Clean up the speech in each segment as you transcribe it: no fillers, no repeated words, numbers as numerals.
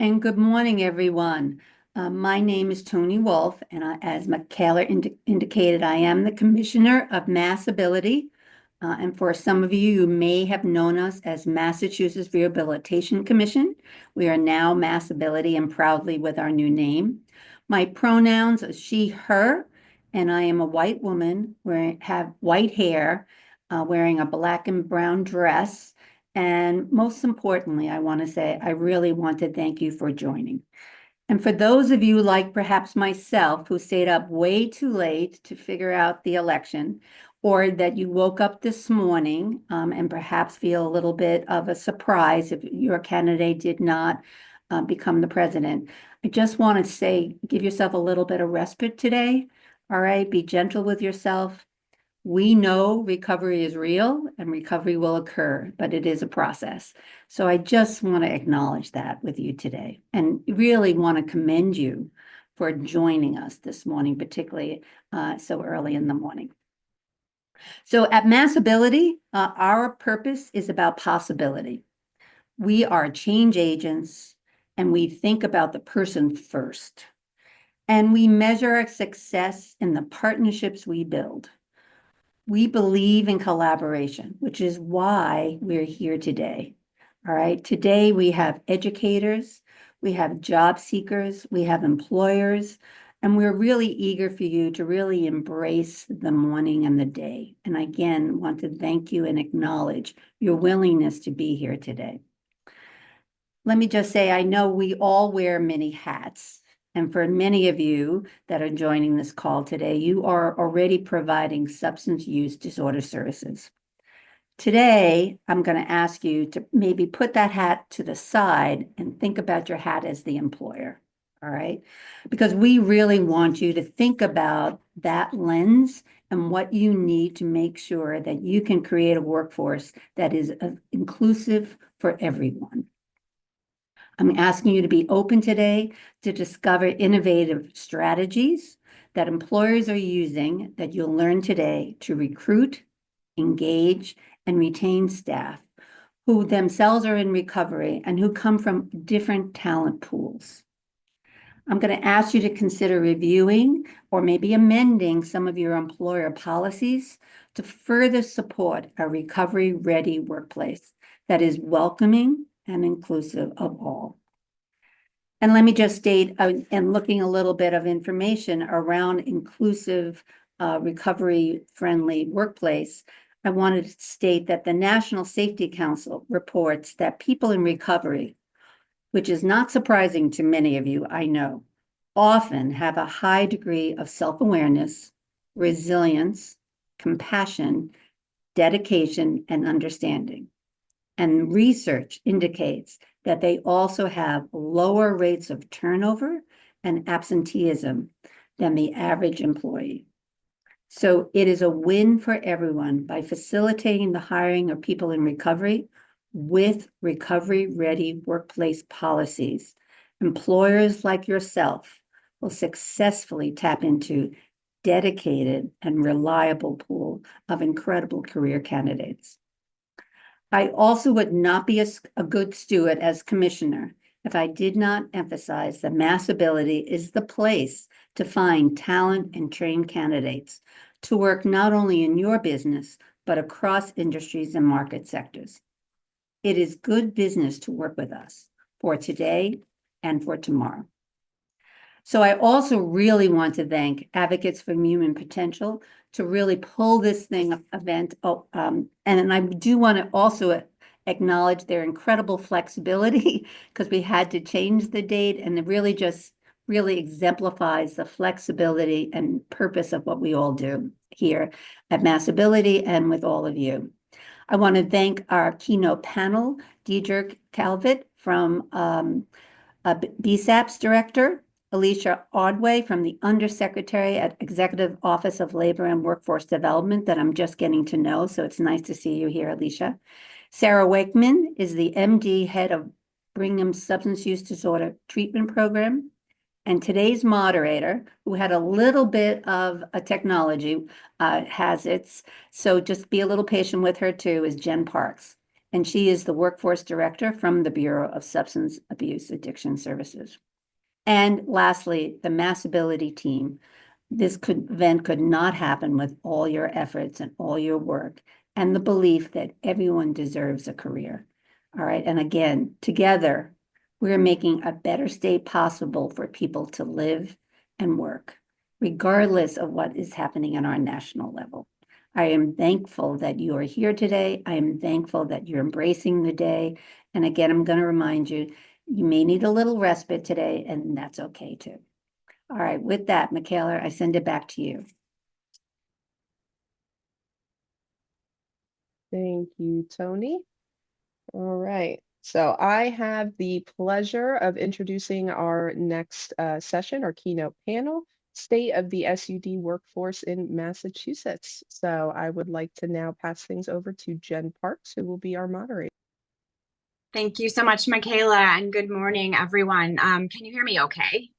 And good morning, everyone. My name is Tony Wolf, and as Michaela indicated, I am the Commissioner of MassAbility. And for some of you, you may have known us as Massachusetts Rehabilitation Commission. We are now MassAbility and proudly with our new name. My pronouns are she, her, and I am a white woman, have white hair, wearing a black and brown dress. And most importantly, I want to say, I really want to thank you for joining. And for those of you like perhaps myself who stayed up way too late to figure out the election, or that you woke up this morning and perhaps feel a little bit of a surprise if your candidate did not become the president, I just want to say, give yourself a little bit of respite today. All right, be gentle with yourself. We know recovery is real and recovery will occur, but it is a process. So I just want to acknowledge that with you today and really want to commend you for joining us this morning, particularly so early in the morning. So at MassAbility, our purpose is about possibility. We are change agents and we think about the person first. And we measure our success in the partnerships we build. We believe in collaboration, which is why we're here today. All right. Today we have educators, we have job seekers, we have employers, and we're really eager for you to really embrace the morning and the day. And again, want to thank you and acknowledge your willingness to be here today. Let me just say, I know we all wear many hats. And for many of you that are joining this call today, you are already providing substance use disorder services. Today, I'm going to ask you to maybe put that hat to the side and think about your hat as the employer. All right. Because we really want you to think about that lens and what you need to make sure that you can create a workforce that is inclusive for everyone. I'm asking you to be open today to discover innovative strategies that employers are using that you'll learn today to recruit, engage, and retain staff who themselves are in recovery and who come from different talent pools. I'm going to ask you to consider reviewing or maybe amending some of your employer policies to further support a recovery-ready workplace that is welcoming and inclusive of all. And let me just state, and looking a little bit of information around inclusive, recovery-friendly workplace, I wanted to state that the National Safety Council reports that people in recovery, which is not surprising to many of you, I know, often have a high degree of self-awareness, resilience, compassion, dedication, and understanding. And research indicates that they also have lower rates of turnover and absenteeism than the average employee. So it is a win for everyone by facilitating the hiring of people in recovery with recovery-ready workplace policies. Employers like yourself will successfully tap into dedicated and reliable pool of incredible career candidates. I also would not be a good steward as commissioner if I did not emphasize that MassAbility is the place to find talent and trained candidates to work not only in your business, but across industries and market sectors. It is good business to work with us for today and for tomorrow. So I also really want to thank Advocates for Human Potential to really pull this event up. And I do want to also acknowledge their incredible flexibility because we had to change the date, and it really just really exemplifies the flexibility and purpose of what we all do here at MassAbility and with all of you. I want to thank our keynote panel, Deidre Calvert from BSAP's director, Alicia Ordway from the Undersecretary at Executive Office of Labor and Workforce Development that I'm just getting to know, so it's nice to see you here, Alicia. Sarah Wakeman is the MD head of Brigham Substance Use Disorder Treatment Program. And today's moderator, who had a little bit of a technology hazards, so just be a little patient with her too, is Jen Parks. and she is the Workforce Director from the Bureau of Substance Abuse Addiction Services. And lastly, the MassAbility team. This event could not happen with all your efforts and all your work and the belief that everyone deserves a career. All right, and again, together, we're making a better state possible for people to live and work, regardless of what is happening on our national level. I am thankful that you are here today. I am thankful that you're embracing the day. And again, I'm going to remind you, you may need a little respite today, and that's okay too. All right, with that, Michaela, I send it back to you. Thank you, Tony. All right, so I have the pleasure of introducing our next session, our keynote panel, State of the SUD Workforce in Massachusetts. So I would like to now pass things over to Jen Parks, who will be our moderator. Thank you so much, Michaela, and good morning, everyone. Can you hear me okay?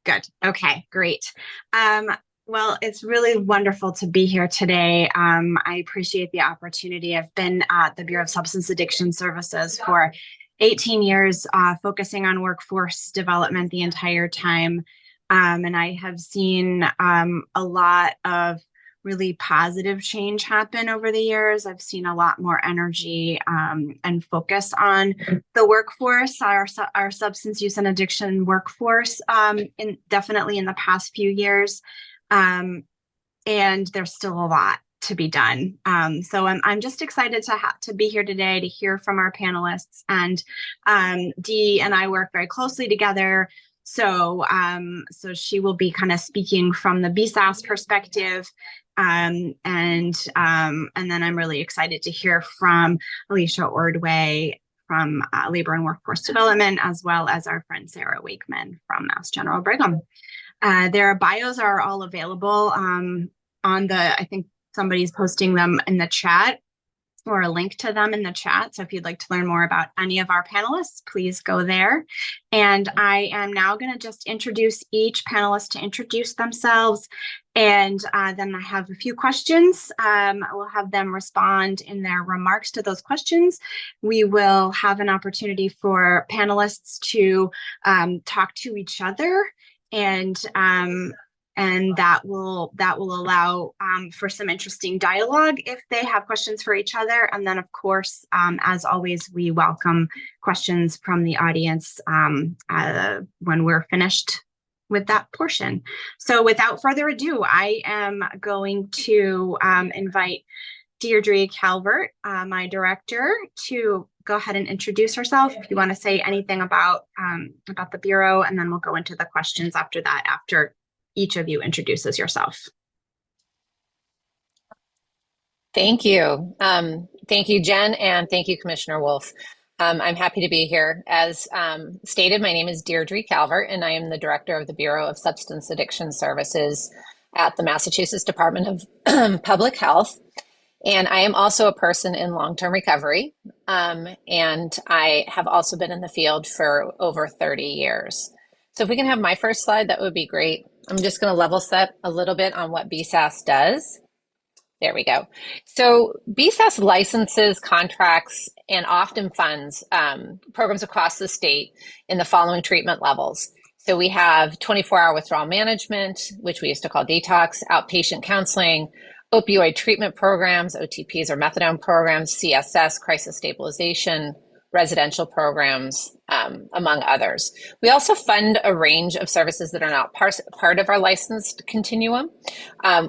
Good. Okay, great. Well, it's really wonderful to be here today. I appreciate the opportunity. I've been at the Bureau of Substance Addiction Services for 18 years, focusing on workforce development the entire time. And I have seen a lot of really positive change happen over the years. I've seen a lot more energy and focus on the workforce, our substance use and addiction workforce, definitely in the past few years. And there's still a lot to be done. So I'm just excited to be here today to hear from our panelists. And Dee and I work very closely together. So she will be kind of speaking from the BSAS perspective. And then I'm really excited to hear from Alicia Ordway from Labor and Workforce Development, as well as our friend Sarah Wakeman from Mass General Brigham. Their bios are all available on I think somebody's posting them in the chat, or a link to them in the chat. So if you'd like to learn more about any of our panelists, please go there. And I am now going to just introduce each panelist to introduce themselves. And then I have a few questions. We'll have them respond in their remarks to those questions. We will have an opportunity for panelists to talk to each other, and that will allow for some interesting dialogue if they have questions for each other. And then, of course, as always, we welcome questions from the audience when we're finished with that portion. So without further ado, I am going to invite Deirdre Calvert, my director, to go ahead and introduce herself. If you want to say anything about the Bureau, and then we'll go into the questions after that, after each of you introduces yourself. Thank you. Thank you, Jen, and thank you, Commissioner Wolf. I'm happy to be here. As stated, my name is Deirdre Calvert, and I am the director of the Bureau of Substance Addiction Services at the Massachusetts Department of Public Health. And I am also a person in long-term recovery, and I have also been in the field for over 30 years. So if we can have my first slide, that would be great. I'm just going to level set a little bit on what BSAS does. There we go. So BSAS licenses, contracts, and often funds programs across the state in the following treatment levels. So we have 24-hour withdrawal management, which we used to call detox, outpatient counseling, opioid treatment programs, OTPs or methadone programs, CSS, crisis stabilization, residential programs, among others. We also fund a range of services that are not part of our licensed continuum,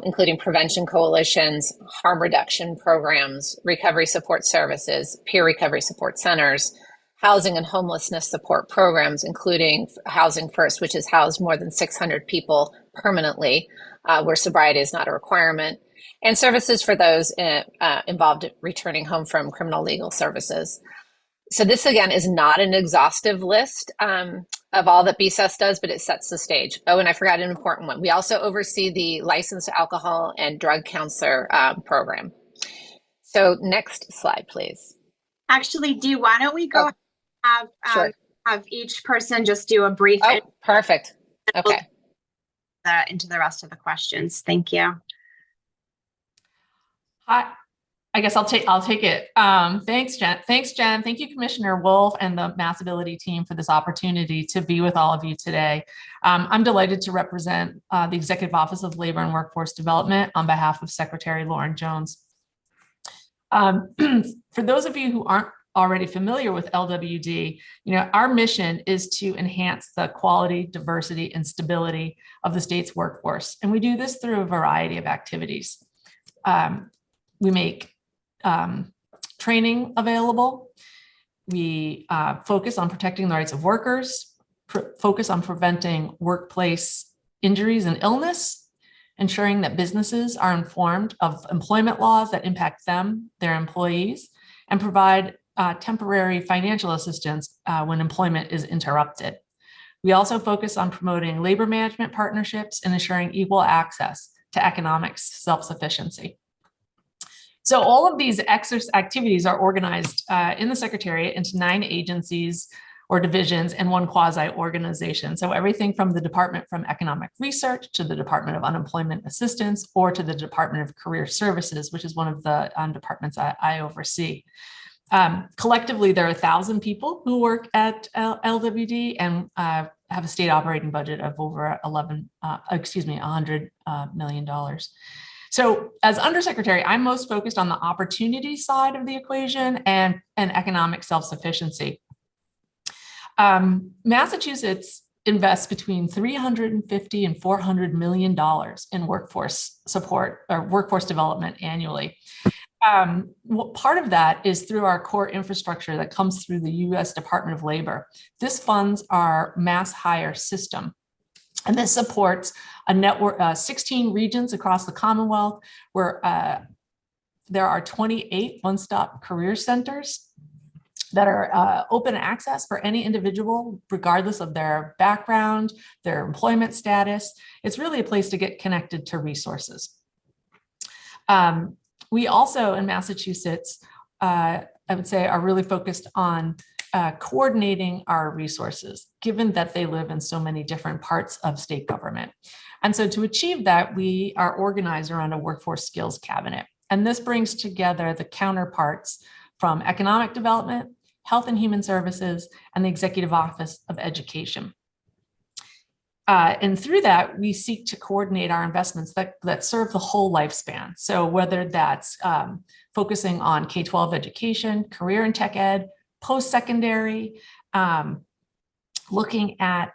including prevention coalitions, harm reduction programs, recovery support services, peer recovery support centers, housing and homelessness support programs, including Housing First, which has housed more than 600 people permanently, where sobriety is not a requirement, and services for those involved returning home from criminal legal services. So this, again, is not an exhaustive list of all that BSAS does, but it sets the stage. Oh, and I forgot an important one. We also oversee the licensed alcohol and drug counselor program. So next slide, please. Actually, Dee, why don't we go Sure. have each person just do a brief. Oh, perfect. Okay. Into the rest of the questions. Thank you. Hi, I guess I'll take it. Thanks, Jen. Thanks, Jen. Thank you, Commissioner Wolf and the MassAbility team for this opportunity to be with all of you today. I'm delighted to represent the Executive Office of Labor and Workforce Development on behalf of Secretary Lauren Jones. For those of you who aren't already familiar with LWD, our mission is to enhance the quality, diversity, and stability of the state's workforce. And we do this through a variety of activities. We make training available. We focus on protecting the rights of workers, focus on preventing workplace injuries and illness, ensuring that businesses are informed of employment laws that impact them, their employees, and provide temporary financial assistance when employment is interrupted. We also focus on promoting labor management partnerships and ensuring equal access to economic self-sufficiency. So all of these activities are organized in the Secretariat into 9 agencies or divisions and 1 quasi-organization. So everything from the Department of Economic Research to the Department of Unemployment Assistance or to the Department of Career Services, which is one of the departments I oversee. Collectively, there are 1,000 people who work at LWD and have a state operating budget of over $100 million. So as Undersecretary, I'm most focused on the opportunity side of the equation and economic self-sufficiency. Massachusetts invests between $350 and $400 million in workforce support or workforce development annually. Part of that is through our core infrastructure that comes through the U.S. Department of Labor. This funds our mass hire system. And this supports a network, 16 regions across the Commonwealth, where there are 28 one-stop career centers that are open access for any individual, regardless of their background, their employment status. It's really a place to get connected to resources. We also, in Massachusetts, I would say, are really focused on coordinating our resources, given that they live in so many different parts of state government. And so to achieve that, we are organized around a workforce skills cabinet. And this brings together the counterparts from economic development, health and human services, and the Executive Office of Education. And through that, we seek to coordinate our investments that serve the whole lifespan. So whether that's focusing on K-12 education, career and tech ed, post-secondary, looking at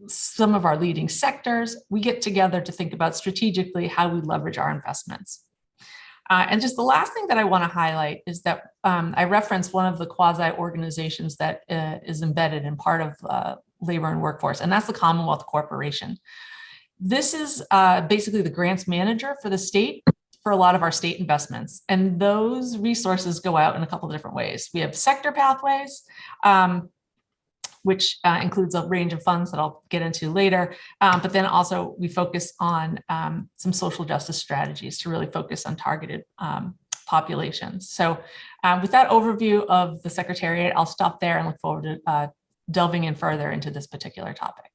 some of our leading sectors, we get together to think about strategically how we leverage our investments. And just the last thing that I want to highlight is that I referenced one of the quasi-organizations that is embedded in part of labor and workforce, and that's the Commonwealth Corporation. This is basically the grants manager for the state for a lot of our state investments. And those resources go out in a couple of different ways. We have sector pathways, which includes a range of funds that I'll get into later. But then also we focus on some social justice strategies to really focus on targeted populations. So with that overview of the Secretariat, I'll stop there and look forward to delving in further into this particular topic.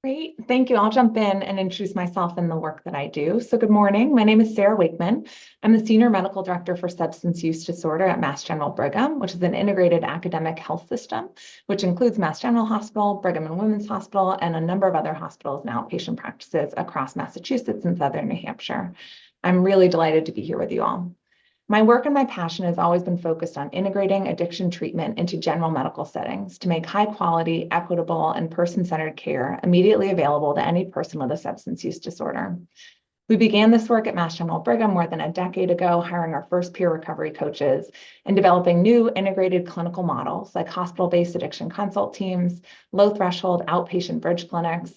Great, thank you. I'll jump in and introduce myself and the work that I do. So good morning, my name is Sarah Wakeman. I'm the Senior Medical Director for Substance Use Disorder at Mass General Brigham, which is an integrated academic health system, which includes Mass General Hospital, Brigham and Women's Hospital, and a number of other hospitals and outpatient practices across Massachusetts and Southern New Hampshire. I'm really delighted to be here with you all. My work and my passion has always been focused on integrating addiction treatment into general medical settings to make high quality, equitable, and person-centered care immediately available to any person with a substance use disorder. We began this work at Mass General Brigham more than a decade ago, hiring our first peer recovery coaches and developing new integrated clinical models like hospital-based addiction consult teams, low-threshold outpatient bridge clinics,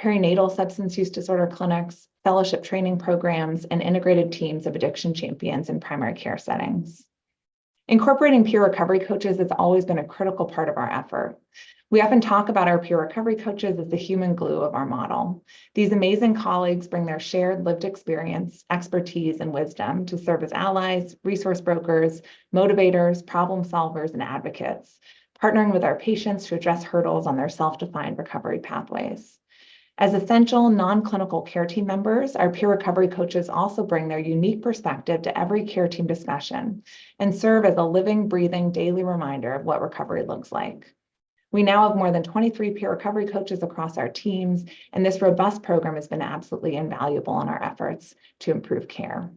perinatal substance use disorder clinics, fellowship training programs, and integrated teams of addiction champions in primary care settings. Incorporating peer recovery coaches has always been a critical part of our effort. We often talk about our peer recovery coaches as the human glue of our model. These amazing colleagues bring their shared lived experience, expertise, and wisdom to serve as allies, resource brokers, motivators, problem solvers, and advocates, partnering with our patients to address hurdles on their self-defined recovery pathways. As essential non-clinical care team members, our peer recovery coaches also bring their unique perspective to every care team discussion and serve as a living, breathing daily reminder of what recovery looks like. We now have more than 23 peer recovery coaches across our teams, and this robust program has been absolutely invaluable in our efforts to improve care.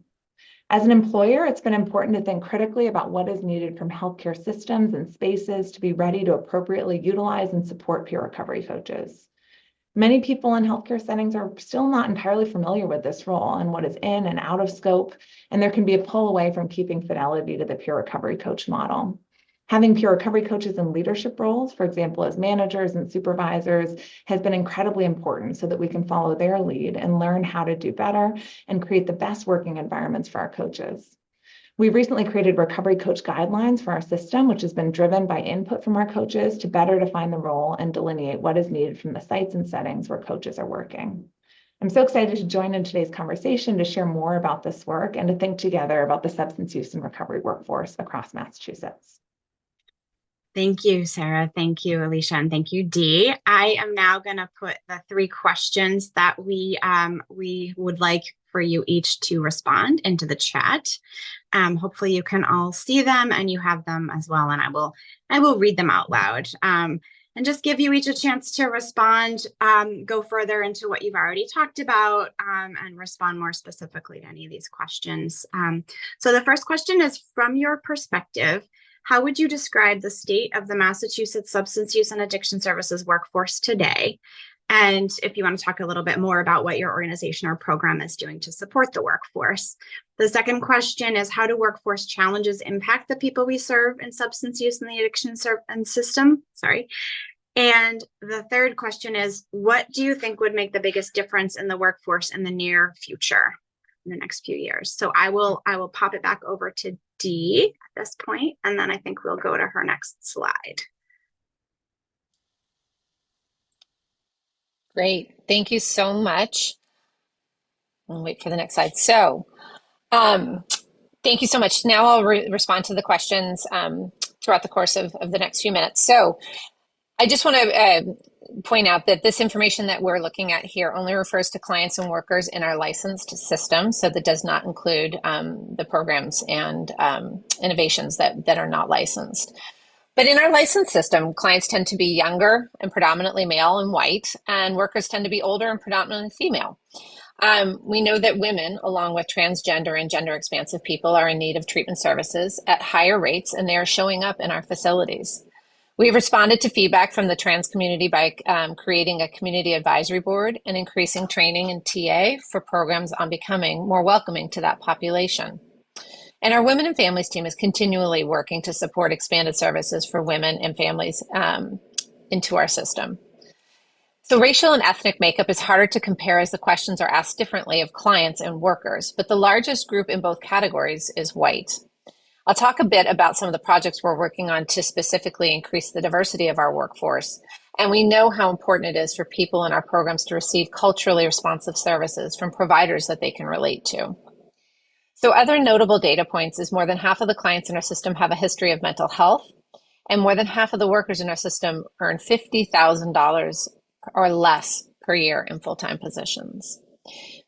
As an employer, it's been important to think critically about what is needed from healthcare systems and spaces to be ready to appropriately utilize and support peer recovery coaches. Many people in healthcare settings are still not entirely familiar with this role and what is in and out of scope, and there can be a pull away from keeping fidelity to the peer recovery coach model. Having peer recovery coaches in leadership roles, for example, as managers and supervisors, has been incredibly important so that we can follow their lead and learn how to do better and create the best working environments for our coaches. We've recently created recovery coach guidelines for our system, which has been driven by input from our coaches to better define the role and delineate what is needed from the sites and settings where coaches are working. I'm so excited to join in today's conversation to share more about this work and to think together about the substance use and recovery workforce across Massachusetts. Thank you, Sarah. Thank you, Alicia, and thank you, Dee. I am now going to put the 3 questions that we would like for you each to respond into the chat. Hopefully you can all see them and you have them as well, and I will read them out loud and just give you each a chance to respond, go further into what you've already talked about, and respond more specifically to any of these questions. So the first question is, from your perspective, how would you describe the state of the Massachusetts Substance Use and Addiction Services workforce today? And if you want to talk a little bit more about what your organization or program is doing to support the workforce. The second question is, how do workforce challenges impact the people we serve in substance use and the addiction system? And the third question is, what do you think would make the biggest difference in the workforce in the near future, in the next few years? So I will pop it back over to Dee at this point, and then I think we'll go to her next slide. Great. Thank you so much. I'll wait for the next slide. So thank you so much. Now I'll respond to the questions throughout the course of the next few minutes. So I just want to point out that this information that we're looking at here only refers to clients and workers in our licensed system. So that does not include the programs and innovations that are not licensed. But in our licensed system, clients tend to be younger and predominantly male and white, and workers tend to be older and predominantly female. We know that women, along with transgender and gender expansive people, are in need of treatment services at higher rates, and they are showing up in our facilities. We've responded to feedback from the trans community by creating a community advisory board and increasing training in TA for programs on becoming more welcoming to that population. And our Women and Families team is continually working to support expanded services for women and families into our system. So racial and ethnic makeup is harder to compare as the questions are asked differently of clients and workers, but the largest group in both categories is white. I'll talk a bit about some of the projects we're working on to specifically increase the diversity of our workforce. And we know how important it is for people in our programs to receive culturally responsive services from providers that they can relate to. So other notable data points is more than half of the clients in our system have a history of mental health, and more than half of the workers in our system earn $50,000 or less per year in full-time positions.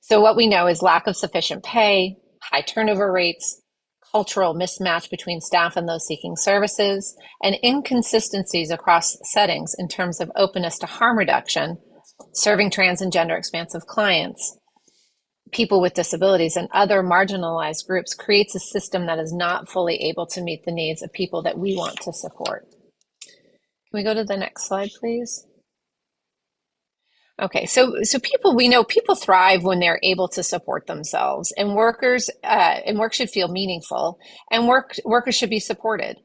So what we know is lack of sufficient pay, high turnover rates, cultural mismatch between staff and those seeking services, and inconsistencies across settings in terms of openness to harm reduction, serving trans and gender expansive clients, people with disabilities, and other marginalized groups creates a system that is not fully able to meet the needs of people that we want to support. Can we go to the next slide, please? Okay, so we know people thrive when they're able to support themselves, and workers and work should feel meaningful, and workers should be supported.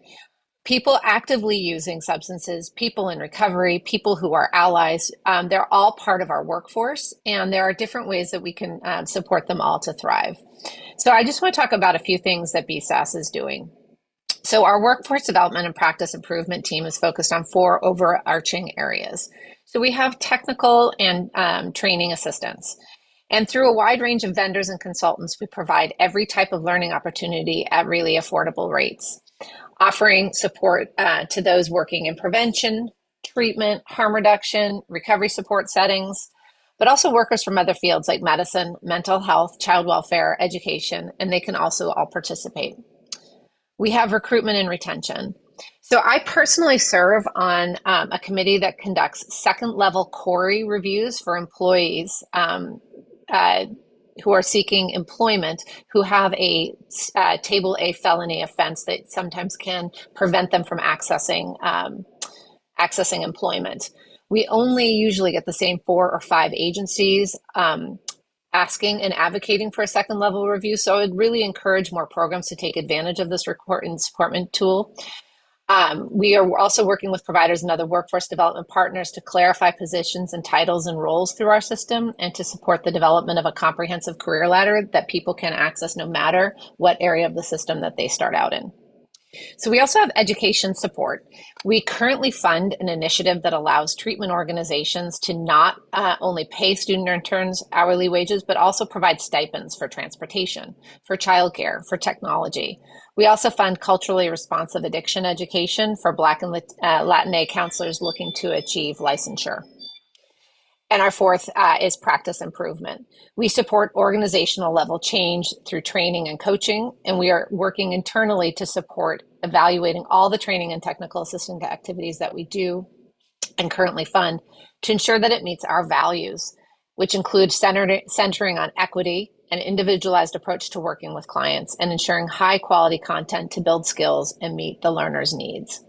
People actively using substances, people in recovery, people who are allies, they're all part of our workforce, and there are different ways that we can support them all to thrive. So I just want to talk about a few things that BSAS is doing. So our workforce development and practice improvement team is focused on 4 overarching areas. So we have technical and training assistance. And through a wide range of vendors and consultants, we provide every type of learning opportunity at really affordable rates, offering support to those working in prevention, treatment, harm reduction, recovery support settings, but also workers from other fields like medicine, mental health, child welfare, education, and they can also all participate. We have recruitment and retention. So I personally serve on a committee that conducts second-level CORI reviews for employees who are seeking employment who have a Table A felony offense that sometimes can prevent them from accessing employment. We only usually get the same 4 or 5 agencies asking and advocating for a second level review. So I would really encourage more programs to take advantage of this recruitment supportment tool. We are also working with providers and other workforce development partners to clarify positions and titles and roles through our system and to support the development of a comprehensive career ladder that people can access no matter what area of the system that they start out in. So we also have education support. We currently fund an initiative that allows treatment organizations to not only pay student interns hourly wages, but also provide stipends for transportation, for childcare, for technology. We also fund culturally responsive addiction education for Black and Latinx counselors looking to achieve licensure. And our fourth is practice improvement. We support organizational level change through training and coaching, and we are working internally to support evaluating all the training and technical assistance activities that we do and currently fund to ensure that it meets our values, which include centering on equity, an individualized approach to working with clients, and ensuring high quality content to build skills and meet the learner's needs.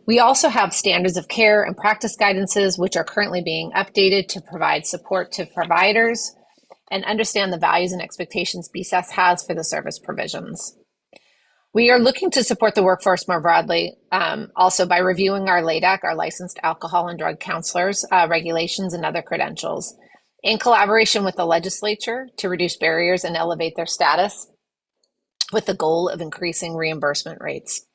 We also have standards of care and practice guidances, which are currently being updated to provide support to providers and understand the values and expectations BSAS has for the service provisions. We are looking to support the workforce more broadly, also by reviewing our LADAC, our licensed alcohol and drug counselors, regulations and other credentials, in collaboration with the legislature to reduce barriers and elevate their status with the goal of increasing reimbursement rates.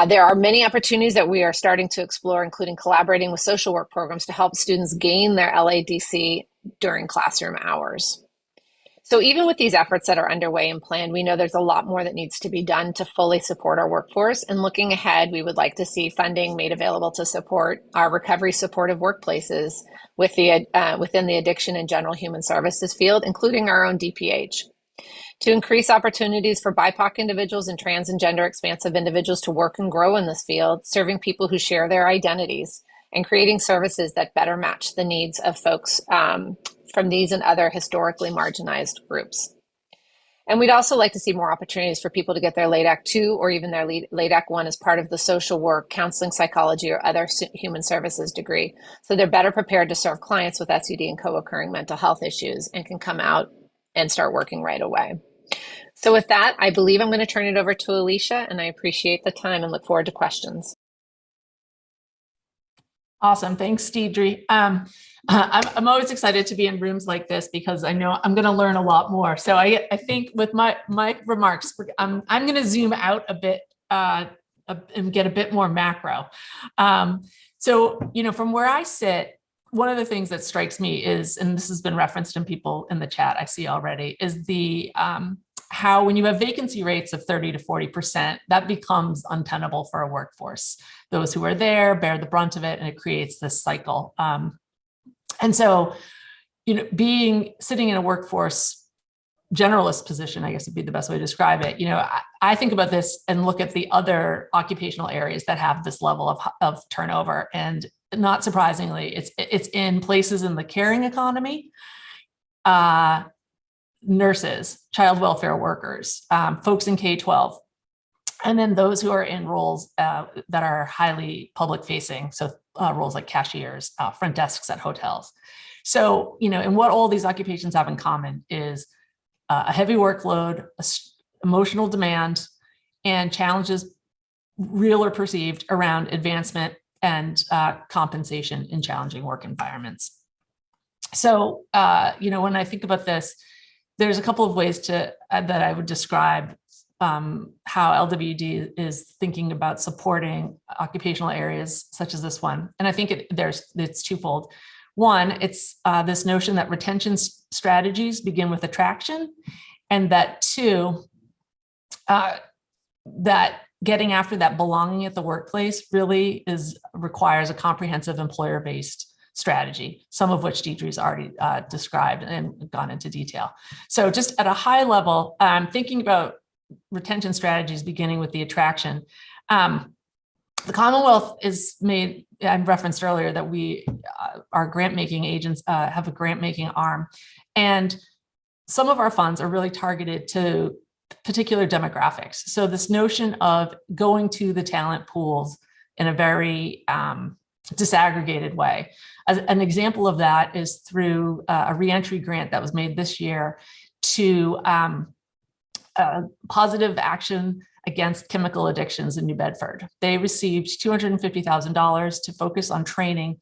There are many opportunities that we are starting to explore, including collaborating with social work programs to help students gain their LADC during classroom hours. So even with these efforts that are underway and planned, we know there's a lot more that needs to be done to fully support our workforce. And looking ahead, we would like to see funding made available to support our recovery supportive workplaces with within the addiction and general human services field, including our own DPH. To increase opportunities for BIPOC individuals and trans and gender expansive individuals to work and grow in this field, serving people who share their identities, and creating services that better match the needs of folks from these and other historically marginalized groups. And we'd also like to see more opportunities for people to get their LADAC 2 or even their LADAC 1 as part of the social work, counseling, psychology, or other human services degree, so they're better prepared to serve clients with SUD and co-occurring mental health issues and can come out and start working right away. So with that, I believe I'm going to turn it over to Alicia, and I appreciate the time and look forward to questions. Awesome. Thanks, Deidre. I'm always excited to be in rooms like this because I know I'm going to learn a lot more. So I think with my remarks, I'm going to zoom out a bit and get a bit more macro. So, from where I sit, one of the things that strikes me is, and this has been referenced in people in the chat I see already, is the how when you have vacancy rates of 30 to 40%, that becomes untenable for a workforce. Those who are there bear the brunt of it, and it creates this cycle. And so, sitting in a workforce generalist position, I guess would be the best way to describe it. I think about this and look at the other occupational areas that have this level of turnover, and not surprisingly, it's in places in the caring economy, nurses, child welfare workers, folks in K-12, and then those who are in roles that are highly public facing. So roles like cashiers, front desks at hotels. So, and what all these occupations have in common is a heavy workload, emotional demand, and challenges, real or perceived, around advancement and compensation in challenging work environments. So, when I think about this, there's a couple of ways that I would describe how LWD is thinking about supporting occupational areas such as this one. And I think it's twofold. One, it's this notion that retention strategies begin with attraction, and that two, that getting after that belonging at the workplace really requires a comprehensive employer-based strategy, some of which Deidre's already described and gone into detail. So just at a high level, thinking about retention strategies beginning with the attraction. The Commonwealth is made, I referenced earlier that we, our grant making agents have a grant making arm. And some of our funds are really targeted to particular demographics. So this notion of going to the talent pools in a very disaggregated way. As an example of that is through a reentry grant that was made this year to positive action against chemical addictions in New Bedford. They received $250,000 to focus on training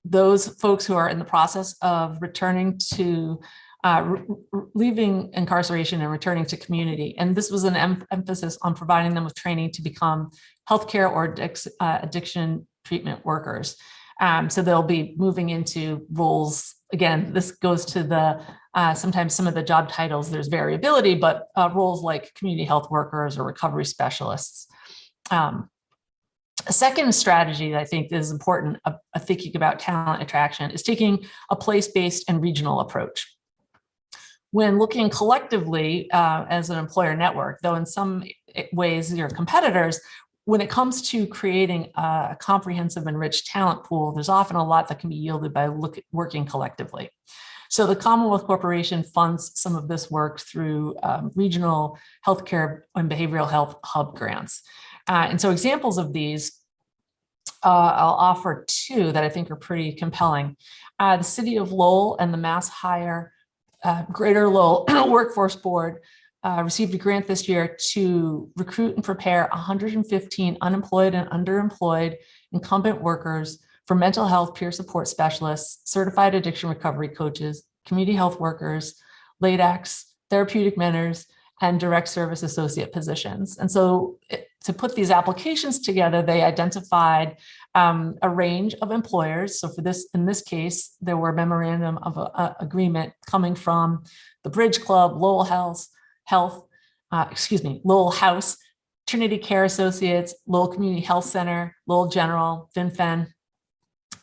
those folks who are in the process of returning to leaving incarceration and returning to community. And this was an emphasis on providing them with training to become healthcare or addiction treatment workers. So they'll be moving into roles. Again, this goes to the, sometimes some of the job titles, there's variability, but roles like community health workers or recovery specialists. A second strategy that I think is important, thinking about talent attraction, is taking a place-based and regional approach. When looking collectively as an employer network, though in some ways you're competitors, when it comes to creating a comprehensive and rich talent pool, there's often a lot that can be yielded by working collectively. So the Commonwealth Corporation funds some of this work through regional healthcare and behavioral health hub grants. And so examples of these, I'll offer two that I think are pretty compelling. The City of Lowell and the Mass Hire Greater Lowell Workforce Board received a grant this year to recruit and prepare 115 unemployed and underemployed incumbent workers for mental health peer support specialists, certified addiction recovery coaches, community health workers, LADACs, therapeutic mentors, and direct service associate positions. And so to put these applications together, they identified a range of employers. So for this, in this case, there were a memorandum of agreement coming from the Bridge Club, Lowell House, Trinity Care Associates, Lowell Community Health Center, Lowell General, FinFen,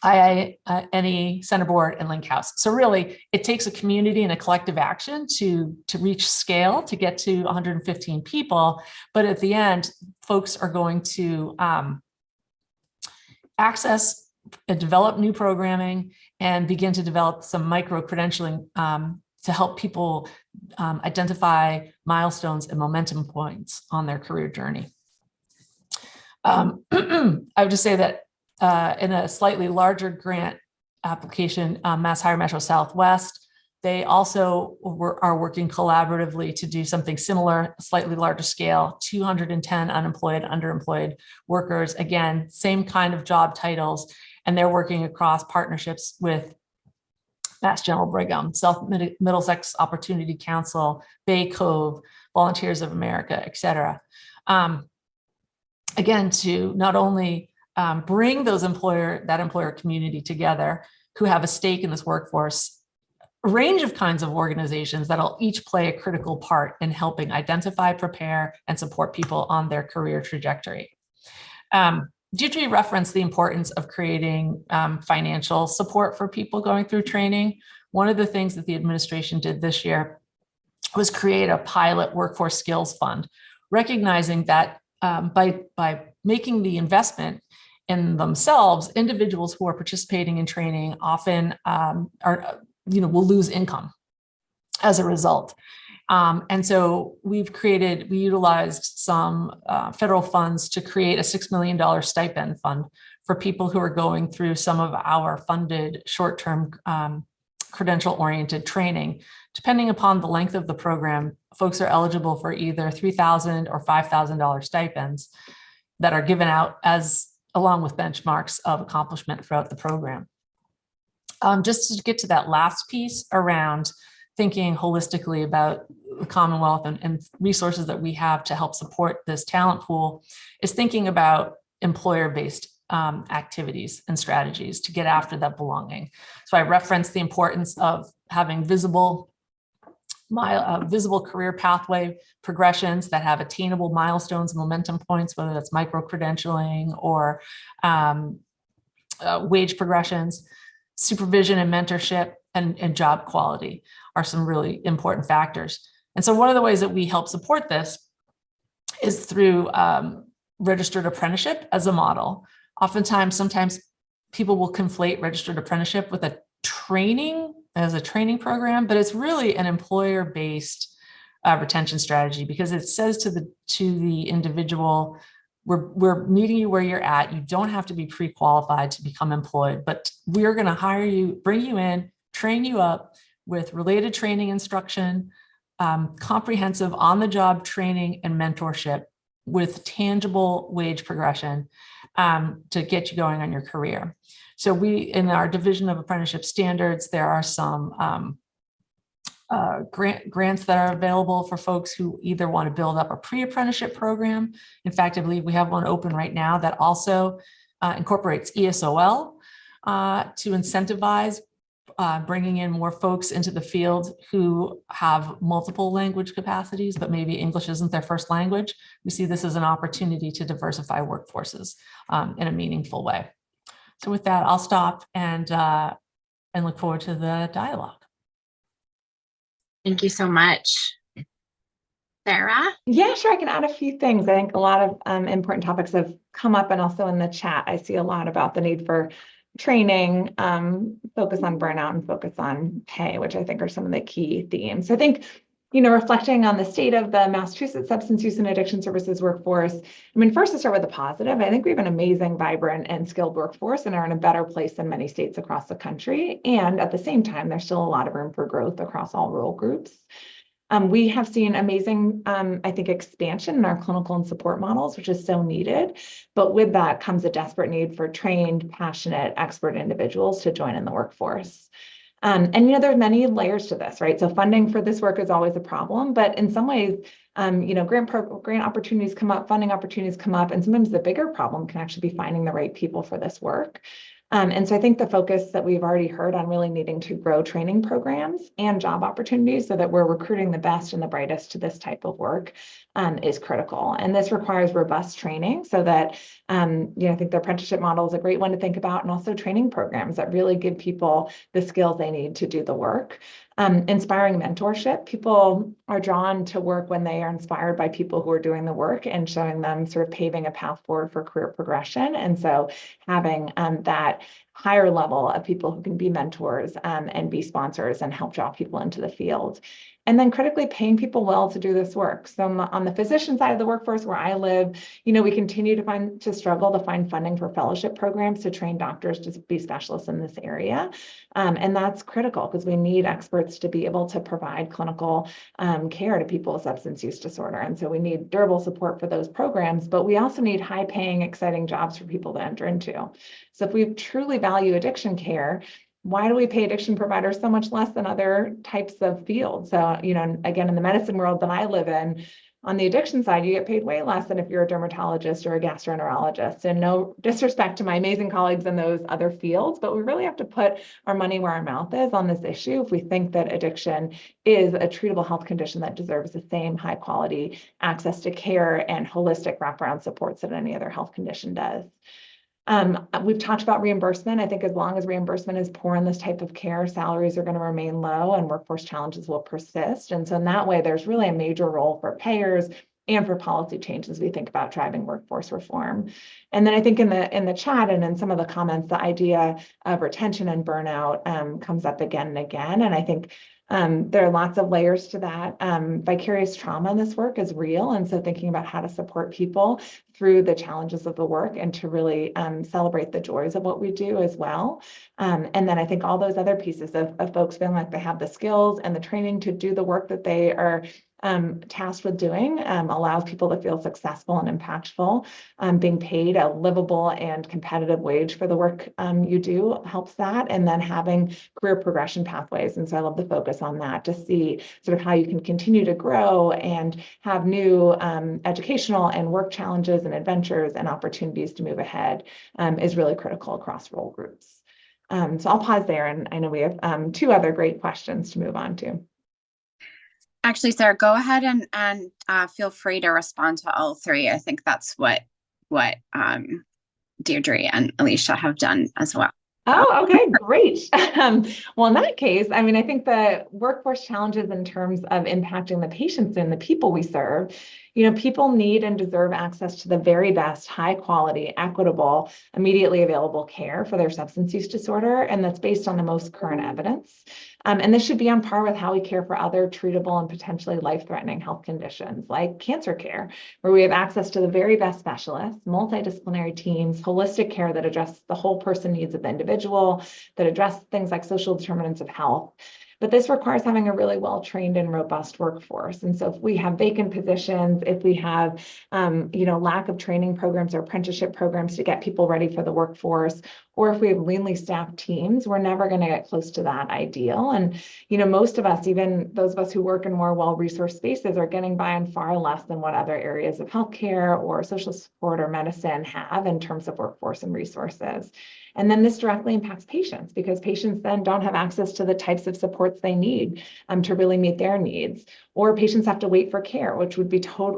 IINE, Center Board, and Link House. So really, it takes a community and a collective action to reach scale, to get to 115 people. But at the end, folks are going to access and develop new programming and begin to develop some micro-credentialing to help people identify milestones and momentum points on their career journey. I would just say that in a slightly larger grant application, Mass Hire Metro Southwest, they also are working collaboratively to do something similar, slightly larger scale, 210 unemployed, underemployed workers. Again, same kind of job titles, and they're working across partnerships with Mass General Brigham, South Middlesex Opportunity Council, Bay Cove, Volunteers of America, et cetera. Again, to not only bring those that employer community together who have a stake in this workforce, a range of kinds of organizations that'll each play a critical part in helping identify, prepare, and support people on their career trajectory. Deidre referenced the importance of creating financial support for people going through training. One of the things that the administration did this year was create a pilot workforce skills fund, recognizing that by making the investment in themselves, individuals who are participating in training often will lose income as a result. And so we utilized some federal funds to create a $6 million stipend fund for people who are going through some of our funded short-term credential-oriented training. Depending upon the length of the program, folks are eligible for either $3,000 or $5,000 stipends that are given out along with benchmarks of accomplishment throughout the program. Just to get to that last piece around thinking holistically about the Commonwealth and resources that we have to help support this talent pool is thinking about employer-based activities and strategies to get after that belonging. So I referenced the importance of having visible career pathway progressions that have attainable milestones and momentum points, whether that's micro-credentialing or wage progressions, supervision and mentorship, and job quality are some really important factors. And so one of the ways that we help support this is through registered apprenticeship as a model. Sometimes people will conflate registered apprenticeship with a training program, but it's really an employer-based retention strategy, because it says to the individual, we're meeting you where you're at. You don't have to be pre-qualified to become employed, but we're going to hire you, bring you in, train you up with related training instruction, comprehensive on-the-job training and mentorship with tangible wage progression to get you going on your career. So in our division of apprenticeship standards, there are some grants that are available for folks who either want to build up a pre-apprenticeship program. In fact, I believe we have one open right now that also incorporates ESOL to incentivize bringing in more folks into the field who have multiple language capacities, but maybe English isn't their first language. We see this as an opportunity to diversify workforces in a meaningful way. So with that, I'll stop and look forward to the dialogue. Thank you so much. Sarah? Yeah, sure. I can add a few things. I think a lot of important topics have come up, and also in the chat, I see a lot about the need for training, focus on burnout, and focus on pay, which I think are some of the key themes. So I think, reflecting on the state of the Massachusetts substance use and addiction services workforce, first to start with the positive, I think we have an amazing, vibrant, and skilled workforce and are in a better place than many states across the country. And at the same time, there's still a lot of room for growth across all role groups. We have seen amazing, I think, expansion in our clinical and support models, which is so needed. But with that comes a desperate need for trained, passionate, expert individuals to join in the workforce. And there's many layers to this, right? So funding for this work is always a problem, but in some ways, grant opportunities come up, funding opportunities come up, and sometimes the bigger problem can actually be finding the right people for this work. And so I think the focus that we've already heard on really needing to grow training programs and job opportunities so that we're recruiting the best and the brightest to this type of work is critical. And this requires robust training so that, I think the apprenticeship model is a great one to think about, and also training programs that really give people the skills they need to do the work. Inspiring mentorship. People are drawn to work when they are inspired by people who are doing the work and showing them sort of paving a path forward for career progression. And so having that higher level of people who can be mentors and be sponsors and help draw people into the field. And then critically paying people well to do this work. So on the physician side of the workforce where I live, we continue to struggle to find funding for fellowship programs to train doctors to be specialists in this area. And that's critical because we need experts to be able to provide clinical care to people with substance use disorder. And so we need durable support for those programs, but we also need high paying, exciting jobs for people to enter into. So if we truly value addiction care, why do we pay addiction providers so much less than other types of fields? So, again, in the medicine world that I live in, on the addiction side, you get paid way less than if you're a dermatologist or a gastroenterologist. And no disrespect to my amazing colleagues in those other fields, but we really have to put our money where our mouth is on this issue if we think that addiction is a treatable health condition that deserves the same high quality access to care and holistic wraparound supports that any other health condition does. We've talked about reimbursement. I think as long as reimbursement is poor in this type of care, salaries are going to remain low and workforce challenges will persist. And so in that way, there's really a major role for payers and for policy changes as we think about driving workforce reform. And then I think in the chat and in some of the comments, the idea of retention and burnout comes up again and again. And I think there are lots of layers to that. Vicarious trauma in this work is real. And so thinking about how to support people through the challenges of the work and to really celebrate the joys of what we do as well. And then I think all those other pieces of folks feeling like they have the skills and the training to do the work that they are tasked with doing allows people to feel successful and impactful. Being paid a livable and competitive wage for the work you do helps that. And then having career progression pathways. And so I love the focus on that to see sort of how you can continue to grow and have new educational and work challenges and adventures and opportunities to move ahead is really critical across role groups. So I'll pause there. And I know we have two other great questions to move on to. Actually, Sarah, go ahead and feel free to respond to all three. I think that's what Deirdre and Alicia have done as well. Oh, okay, great. Well, in that case, I mean, I think the workforce challenges in terms of impacting the patients and the people we serve, people need and deserve access to the very best, high quality, equitable, immediately available care for their substance use disorder. And that's based on the most current evidence. And this should be on par with how we care for other treatable and potentially life-threatening health conditions like cancer care, where we have access to the very best specialists, multidisciplinary teams, holistic care that address the whole person needs of the individual, that address things like social determinants of health. But this requires having a really well-trained and robust workforce. And so if we have vacant positions, if we have, lack of training programs or apprenticeship programs to get people ready for the workforce, or if we have leanly staffed teams, we're never going to get close to that ideal. And, most of us, even those of us who work in more well-resourced spaces, are getting by on far less than what other areas of healthcare or social support or medicine have in terms of workforce and resources. And then this directly impacts patients because patients then don't have access to the types of supports they need to really meet their needs. Or patients have to wait for care, which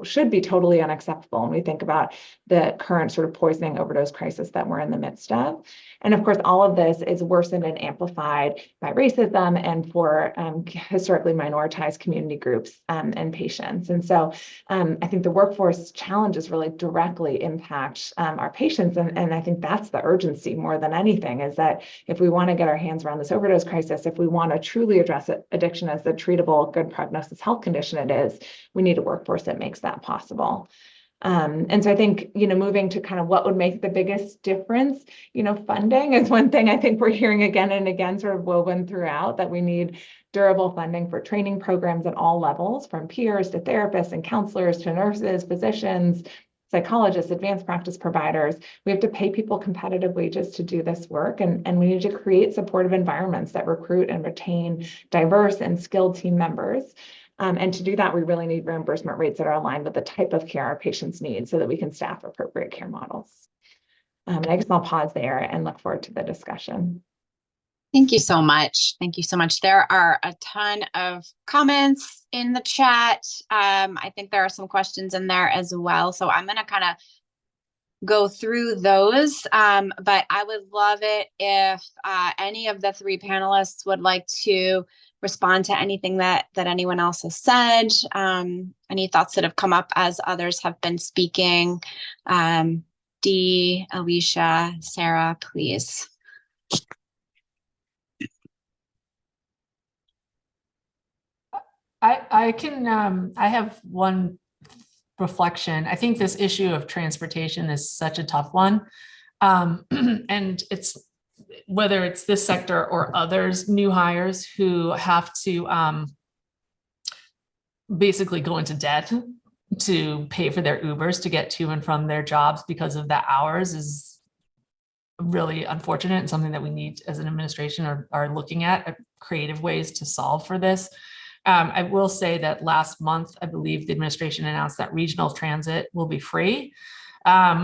should be totally unacceptable when we think about the current sort of poisoning overdose crisis that we're in the midst of. And of course, all of this is worsened and amplified by racism and for historically minoritized community groups and patients. And so I think the workforce challenges really directly impact our patients. And I think that's the urgency more than anything, is that if we want to get our hands around this overdose crisis, if we want to truly address addiction as the treatable, good prognosis health condition it is, we need a workforce that makes that possible. And so I think, moving to kind of what would make the biggest difference, funding is one thing I think we're hearing again and again, sort of woven throughout, that we need durable funding for training programs at all levels, from peers to therapists and counselors to nurses, physicians, psychologists, advanced practice providers. We have to pay people competitive wages to do this work. And we need to create supportive environments that recruit and retain diverse and skilled team members. And to do that, we really need reimbursement rates that are aligned with the type of care our patients need so that we can staff appropriate care models. And I guess I'll pause there and look forward to the discussion. Thank you so much. Thank you so much. There are a ton of comments in the chat. I think there are some questions in there as well. So I'm going to kind of go through those. But I would love it if any of the three panelists would like to respond to anything that anyone else has said, any thoughts that have come up as others have been speaking. Dee, Alicia, Sarah, please. I have one reflection. I think this issue of transportation is such a tough one. And it's whether it's this sector or others, new hires who have to basically go into debt to pay for their Ubers to get to and from their jobs because of the hours is really unfortunate, and something that we need as an administration are looking at creative ways to solve for this. I will say that last month, I believe the administration announced that regional transit will be free,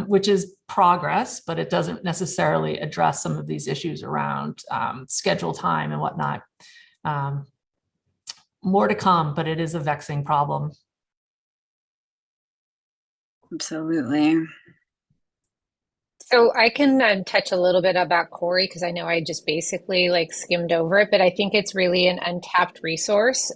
which is progress, but it doesn't necessarily address some of these issues around schedule time and whatnot. More to come, but it is a vexing problem. Absolutely. So I can touch a little bit about Corey, because I know I just basically skimmed over it, but I think it's really an untapped resource.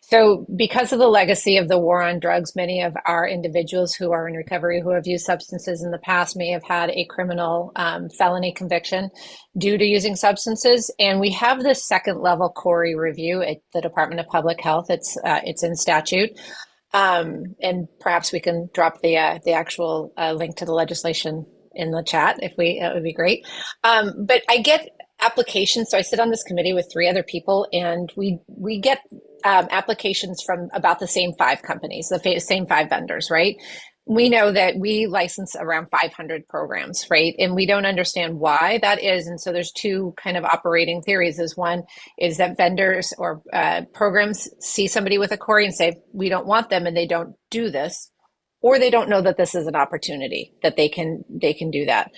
So because of the legacy of the war on drugs, many of our individuals who are in recovery who have used substances in the past may have had a criminal felony conviction due to using substances. And we have this second level Corey review at the Department of Public Health. It's in statute. And perhaps we can drop the actual link to the legislation in the chat it would be great. But I get applications. So I sit on this committee with 3 other people, and we get applications from about the same 5 companies, the same 5 vendors, right? We know that we license around 500 programs, right? And we don't understand why that is. And so there's 2 kind of operating theories. One is that vendors or programs see somebody with a Corey and say, we don't want them, and they don't do this. Or they don't know that this is an opportunity that they can do that.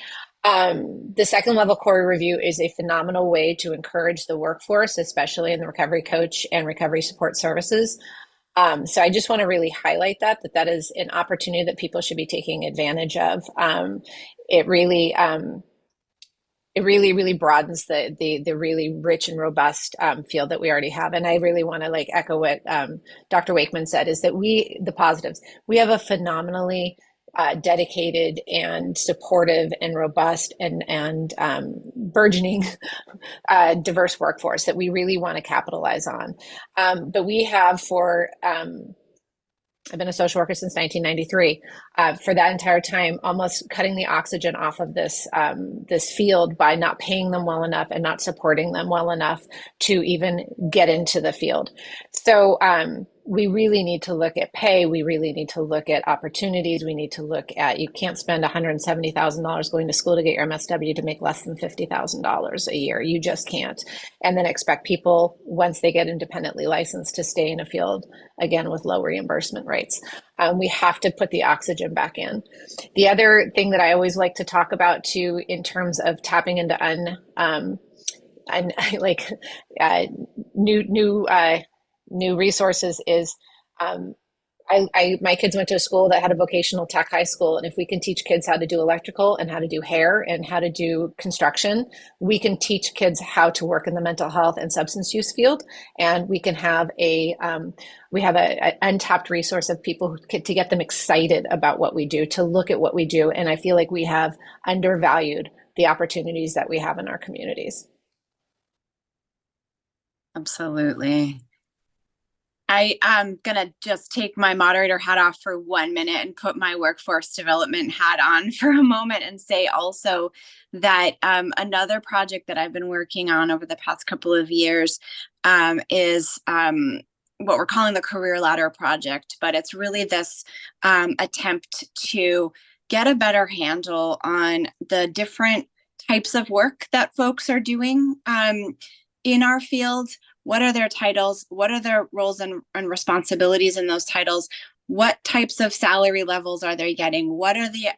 The second level Corey review is a phenomenal way to encourage the workforce, especially in the recovery coach and recovery support services, So I just want to really highlight that is an opportunity that people should be taking advantage of. It really, really broadens the really rich and robust field that we already have. And I really want to like echo what Dr. Wakeman said, is that the positives, we have a phenomenally dedicated and supportive and robust and burgeoning diverse workforce that we really want to capitalize on. But we have I've been a social worker since 1993. For that entire time, almost cutting the oxygen off of this field by not paying them well enough and not supporting them well enough to even get into the field. So we really need to look at pay. We really need to look at opportunities. We need to look at, you can't spend $170,000 going to school to get your MSW to make less than $50,000 a year. You just can't. And then expect people, once they get independently licensed, to stay in a field, again, with low reimbursement rates. We have to put the oxygen back in. The other thing that I always like to talk about too, in terms of tapping into new resources, is my kids went to a school that had a vocational tech high school, and if we can teach kids how to do electrical and how to do hair and how to do construction, we can teach kids how to work in the mental health and substance use field, and we can have an untapped resource of people to get them excited about what we do, to look at what we do. And I feel like we have undervalued the opportunities that we have in our communities. Absolutely. I am going to just take my moderator hat off for 1 minute and put my workforce development hat on for a moment and say also that another project that I've been working on over the past couple of years is what we're calling the Career Ladder Project. But it's really this attempt to get a better handle on the different types of work that folks are doing in our field. What are their titles? What are their roles and responsibilities in those titles? What types of salary levels are they getting? What are the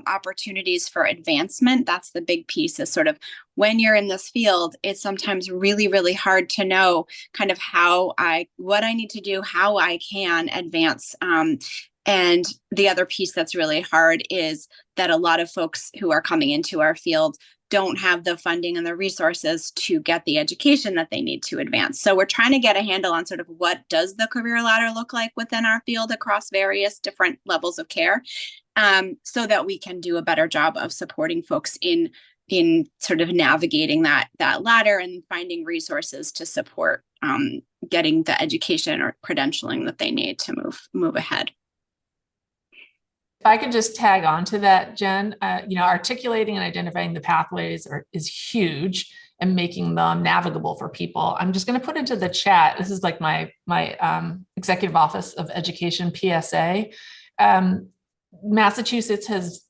opportunities for advancement? That's the big piece, is sort of when you're in this field, it's sometimes really, really hard to know kind of what I need to do, how I can advance. And the other piece that's really hard is that a lot of folks who are coming into our field don't have the funding and the resources to get the education that they need to advance. So we're trying to get a handle on sort of what does the career ladder look like within our field across various different levels of care, so that we can do a better job of supporting folks in sort of navigating that ladder and finding resources to support getting the education or credentialing that they need to move ahead. If I could just tag on to that, Jen, articulating and identifying the pathways is huge, and making them navigable for people. I'm just going to put into the chat. This is like my Executive Office of Education PSA. Massachusetts has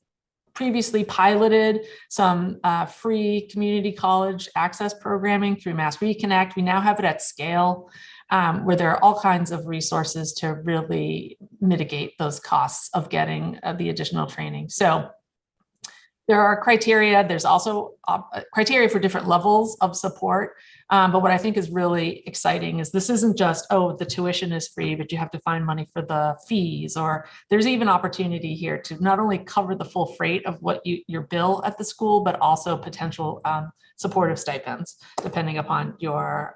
previously piloted some free community college access programming through Mass Reconnect. We now have it at scale, where there are all kinds of resources to really mitigate those costs of getting the additional training. So there are criteria. There's also criteria for different levels of support. But what I think is really exciting is this isn't just, the tuition is free, but you have to find money for the fees, or there's even opportunity here to not only cover the full freight of what your bill at the school, but also potential supportive stipends, depending upon your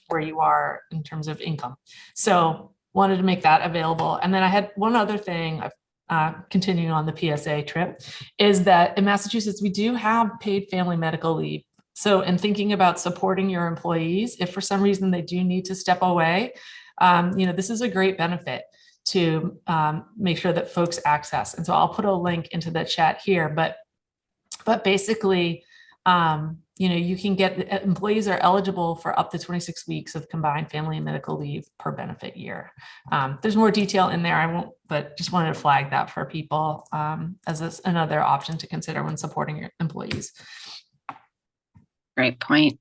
where you are in terms of income. So wanted to make that available. And then I had one other thing, continuing on the PSA trip, is that in Massachusetts, we do have paid family medical leave. So in thinking about supporting your employees, if for some reason they do need to step away, this is a great benefit to make sure that folks access. And so I'll put a link into the chat here, but basically, you can get, employees are eligible for up to 26 weeks of combined family and medical leave per benefit year. There's more detail in there. I won't, but just wanted to flag that for people as another option to consider when supporting your employees. Great point.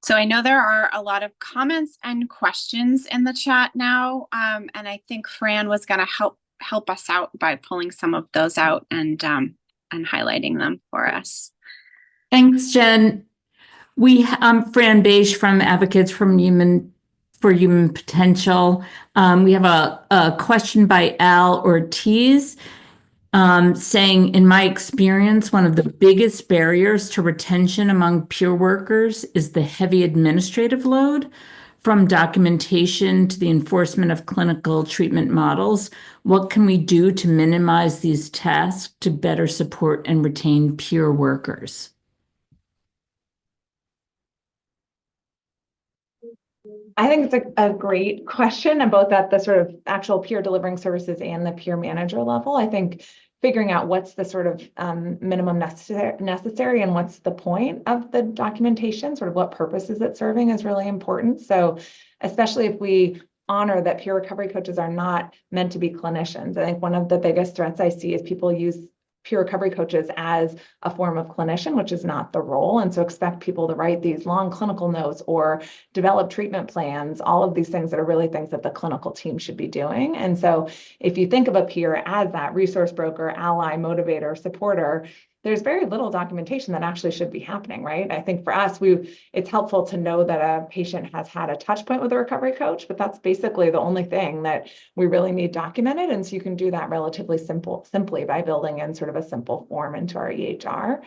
So I know there are a lot of comments and questions in the chat now, and I think Fran was going to help us out by pulling some of those out and highlighting them for us. Thanks, Jen. I'm Fran Beige from Advocates for Human for Human Potential. We have a question by Al Ortiz saying, in my experience, one of the biggest barriers to retention among peer workers is the heavy administrative load, from documentation to the enforcement of clinical treatment models. What can we do to minimize these tasks to better support and retain peer workers? I think it's a great question, and both at the sort of actual peer delivering services and the peer manager level. I think figuring out what's the sort of minimum necessary and what's the point of the documentation, sort of what purpose is it serving, is really important. So especially if we honor that peer recovery coaches are not meant to be clinicians. I think one of the biggest threats I see is people use peer recovery coaches as a form of clinician, which is not the role. And so expect people to write these long clinical notes or develop treatment plans, all of these things that are really things that the clinical team should be doing. And so if you think of a peer as that resource broker, ally, motivator, supporter, there's very little documentation that actually should be happening, right? I think for us, it's helpful to know that a patient has had a touch point with a recovery coach, but that's basically the only thing that we really need documented. And so you can do that relatively simply by building in sort of a simple form into our EHR.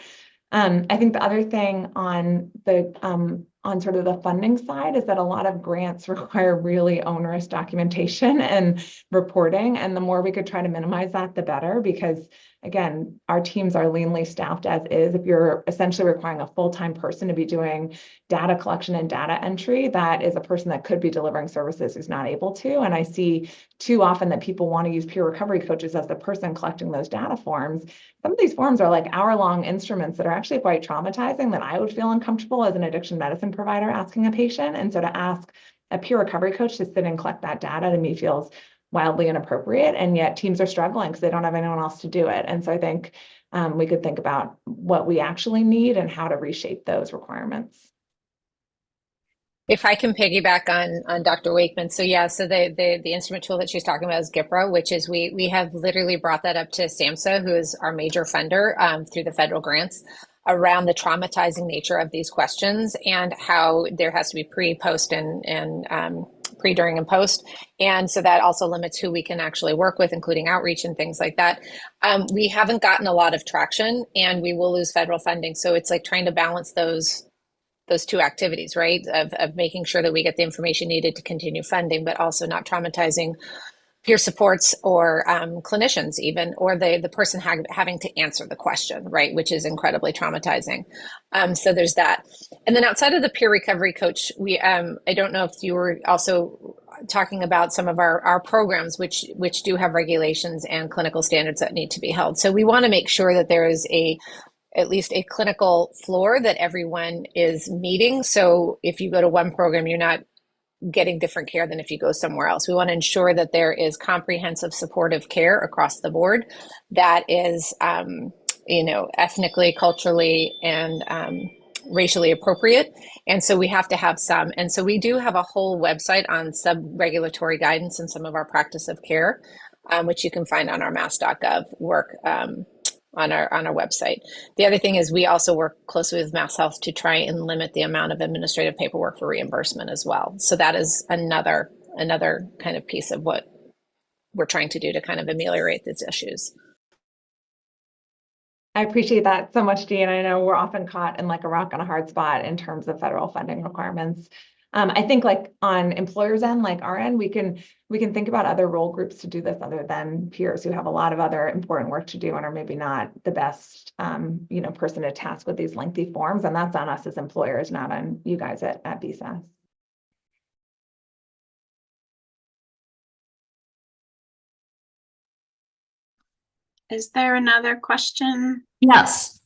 I think the other thing on the on sort of the funding side is that a lot of grants require really onerous documentation and reporting. And the more we could try to minimize that, the better, because again, our teams are leanly staffed as is. If you're essentially requiring a full-time person to be doing data collection and data entry, that is a person that could be delivering services who's not able to. And I see too often that people want to use peer recovery coaches as the person collecting those data forms. Some of these forms are like hour-long instruments that are actually quite traumatizing, that I would feel uncomfortable as an addiction medicine provider asking a patient. And so to ask a peer recovery coach to sit and collect that data, to me, feels wildly inappropriate. And yet teams are struggling because they don't have anyone else to do it. And so I think we could think about what we actually need and how to reshape those requirements. If I can piggyback on Dr. Wakeman. So yeah, so the instrument tool that she's talking about is GIPRA, which is we have literally brought that up to SAMHSA, who is our major funder through the federal grants, around the traumatizing nature of these questions and how there has to be pre, post, and pre, during, and post. And so that also limits who we can actually work with, including outreach and things like that. We haven't gotten a lot of traction, and we will lose federal funding. So it's like trying to balance those two activities, right? Of making sure that we get the information needed to continue funding, but also not traumatizing peer supports or clinicians even, or the person having to answer the question, right? Which is incredibly traumatizing. So there's that. And then outside of the peer recovery coach, I don't know if you were also talking about some of our programs, which do have regulations and clinical standards that need to be held. So we want to make sure that there is at least a clinical floor that everyone is meeting. So if you go to one program, you're not getting different care than if you go somewhere else. We want to ensure that there is comprehensive supportive care across the board that is, ethnically, culturally, and racially appropriate. And so we have to have some. And so we do have a whole website on sub-regulatory guidance and some of our practice of care, which you can find on our mass.gov work on our website. The other thing is we also work closely with Mass Health to try and limit the amount of administrative paperwork for reimbursement as well. So that is another kind of piece of what we're trying to do to kind of ameliorate these issues. I appreciate that so much, Dee. And I know we're often caught in like a rock and a hard spot in terms of federal funding requirements. I think like on employers' end, like our end, we can think about other role groups to do this other than peers who have a lot of other important work to do and are maybe not the best, person to task with these lengthy forms. And that's on us as employers, not on you guys at BSAS. Is there another question? Yes.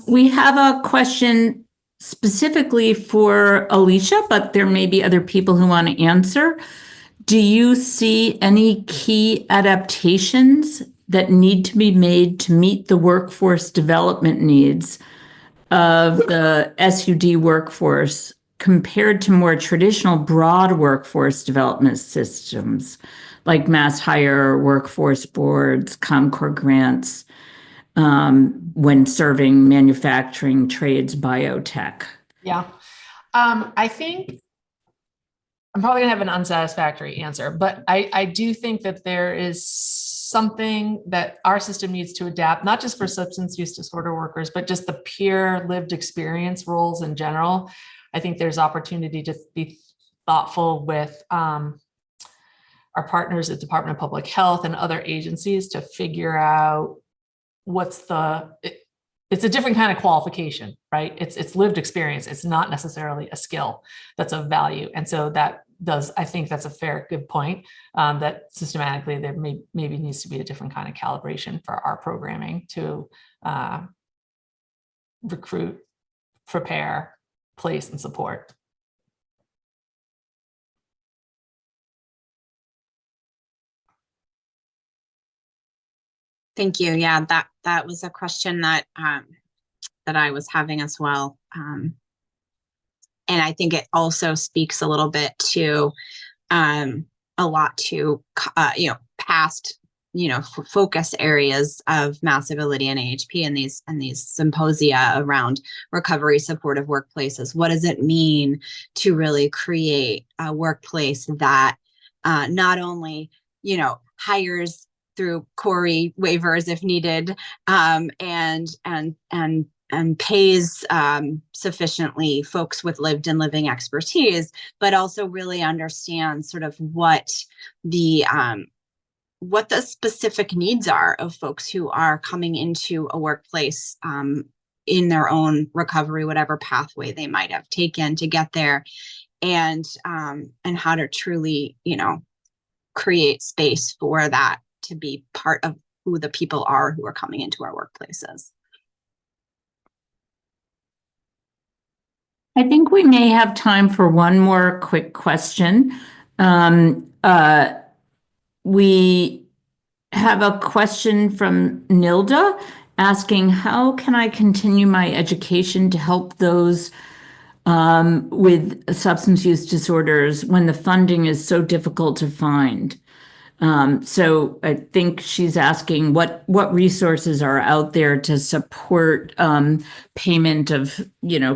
We have a question specifically for Alicia, but there may be other people who want to answer. Do you see any key adaptations that need to be made to meet the workforce development needs of the SUD workforce compared to more traditional broad workforce development systems like Mass Hire, workforce boards, Concord grants, when serving manufacturing, trades, biotech? Yeah. I think I'm probably gonna have an unsatisfactory answer, but I do think that there is something that our system needs to adapt, not just for substance use disorder workers, but just the peer lived experience roles in general. I think there's opportunity to be thoughtful with our partners at Department of Public Health and other agencies to figure out what's it's a different kind of qualification, right? It's lived experience. It's not necessarily a skill that's of value. And so I think that's a fair, good point, that systematically there maybe needs to be a different kind of calibration for our programming to recruit, prepare, place, and support. Thank you. Yeah, that was a question that that I was having as well. And I think it also speaks a little bit to a lot to past focus areas of MassAbility and AHP and these symposia around recovery supportive workplaces. What does it mean to really create a workplace that not only hires through Corey waivers if needed, and pays sufficiently folks with lived and living expertise, but also really understands sort of what the specific needs are of folks who are coming into a workplace in their own recovery, whatever pathway they might have taken to get there, and how to truly, create space for that to be part of who the people are who are coming into our workplaces. I think we may have time for one more quick question. We have a question from Nilda asking, how can I continue my education to help those with substance use disorders when the funding is so difficult to find? So I think she's asking what resources are out there to support payment of,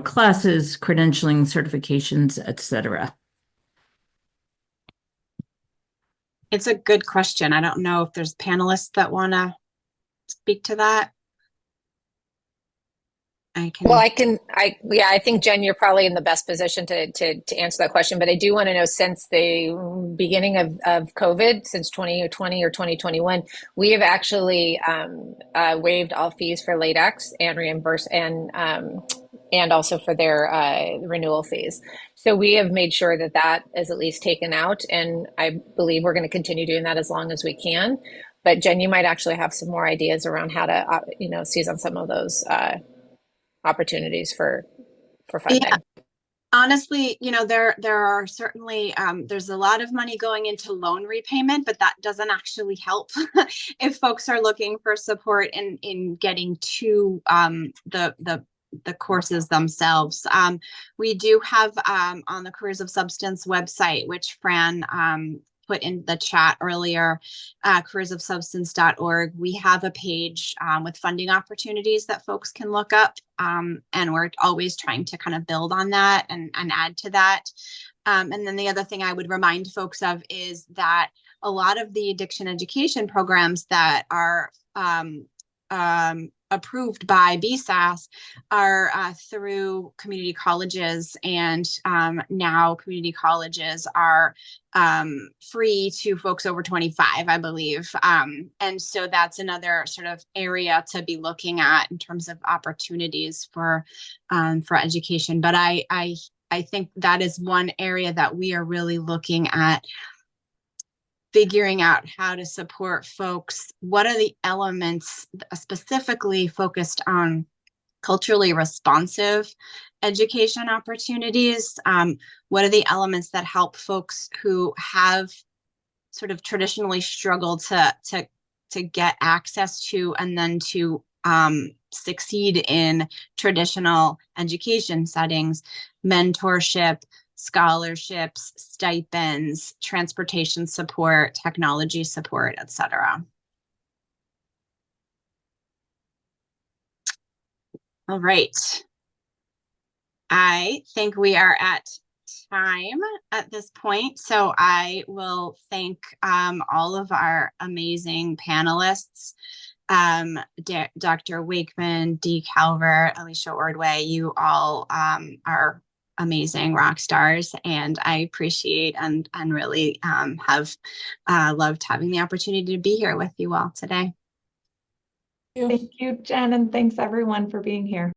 classes, credentialing, certifications, et cetera. It's a good question. I don't know if there's panelists that want to speak to that. Well, I think Jen, you're probably in the best position to answer that question. But I do want to know, since the beginning of COVID, since 2020 or 2021, we have actually waived all fees for LATEX and reimburse and also for their renewal fees. So we have made sure that is at least taken out, and I believe we're going to continue doing that as long as we can. But Jen, you might actually have some more ideas around how to seize on some of those opportunities for funding. Yeah. Honestly, there are certainly there's a lot of money going into loan repayment, but that doesn't actually help if folks are looking for support in getting to the courses themselves. We do have on the Careers of Substance website, which Fran put in the chat earlier, careersofsubstance.org. We have a page with funding opportunities that folks can look up, and we're always trying to kind of build on that and add to that. And then the other thing I would remind folks of is that a lot of the addiction education programs that are approved by BSAS are through community colleges, and now community colleges are free to folks over 25, I believe. And so that's another sort of area to be looking at in terms of opportunities for education. But I think that is one area that we are really looking at, figuring out how to support folks. What are the elements specifically focused on culturally responsive education opportunities? What are the elements that help folks who have sort of traditionally struggled to get access to and then to succeed in traditional education settings, mentorship, scholarships, stipends, transportation support, technology support, etc. All right. I think we are at time at this point, so I will thank all of our amazing panelists. Dr. Wakeman, Dee Calvert, Alicia Ordway, you all are amazing rock stars, and I appreciate and really have loved having the opportunity to be here with you all today. Thank you, Jen, and thanks everyone for being here.